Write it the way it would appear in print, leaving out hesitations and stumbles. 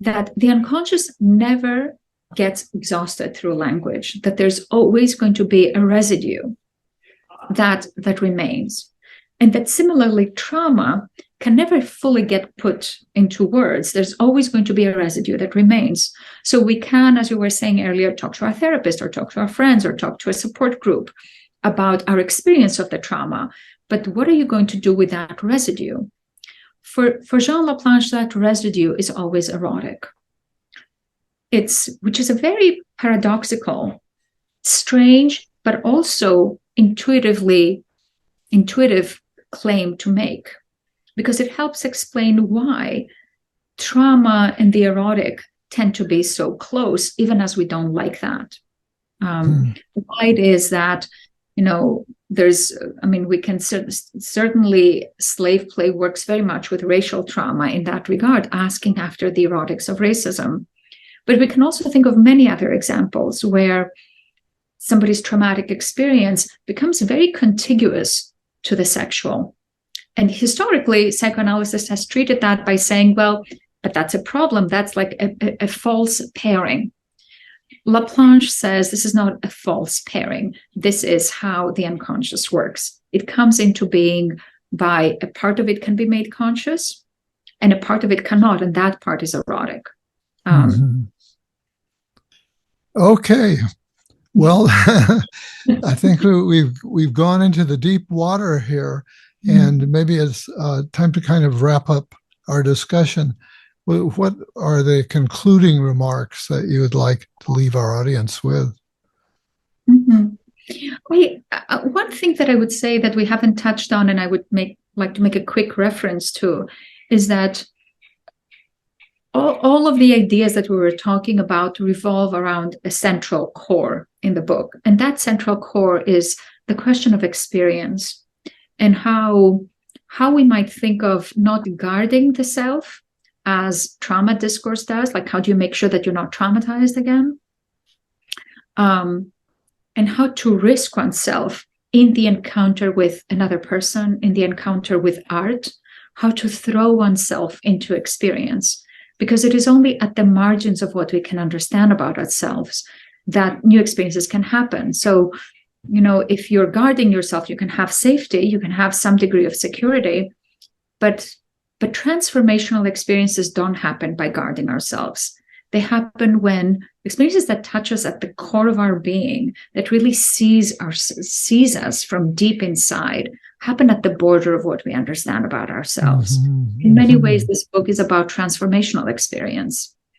that the unconscious never gets exhausted through language, that there's always going to be a residue that remains. And that similarly, trauma can never fully get put into words. There's always going to be a residue that remains. So we can, as you were saying earlier, talk to our therapist or talk to our friends or talk to a support group about our experience of the trauma. But what are you going to do with that residue? For Jean Laplanche, that residue is always erotic. Which is a very paradoxical, strange, but also intuitive claim to make, because it helps explain why trauma and the erotic tend to be so close, even as we don't like that. Why it is that, we can certainly slave play works very much with racial trauma in that regard, asking after the erotics of racism. But we can also think of many other examples where somebody's traumatic experience becomes very contiguous to the sexual. And historically, psychoanalysis has treated that by saying, well, but that's a problem. That's like a false pairing. Laplanche says this is not a false pairing. This is how the unconscious works. It comes into being by a part of it can be made conscious and a part of it cannot, and that part is erotic. Okay. Well, I think we've gone into the deep water here, and maybe it's time to kind of wrap up our discussion. What are the concluding remarks that you would like to leave our audience with? One thing that I would say that we haven't touched on, and I would like to make a quick reference to, is that all of the ideas that we were talking about revolve around a central core in the book. And that central core is the question of experience and how we might think of not guarding the self as trauma discourse does, like how do you make sure that you're not traumatized again? And how to risk oneself in the encounter with another person, in the encounter with art, how to throw oneself into experience. Because it is only at the margins of what we can understand about ourselves that new experiences can happen. So, if you're guarding yourself, you can have safety, you can have some degree of security, but transformational experiences don't happen by guarding ourselves. They happen when experiences that touch us at the core of our being, that really sees us from deep inside, happen at the border of what we understand about ourselves. In many ways, this book is about transformational experience.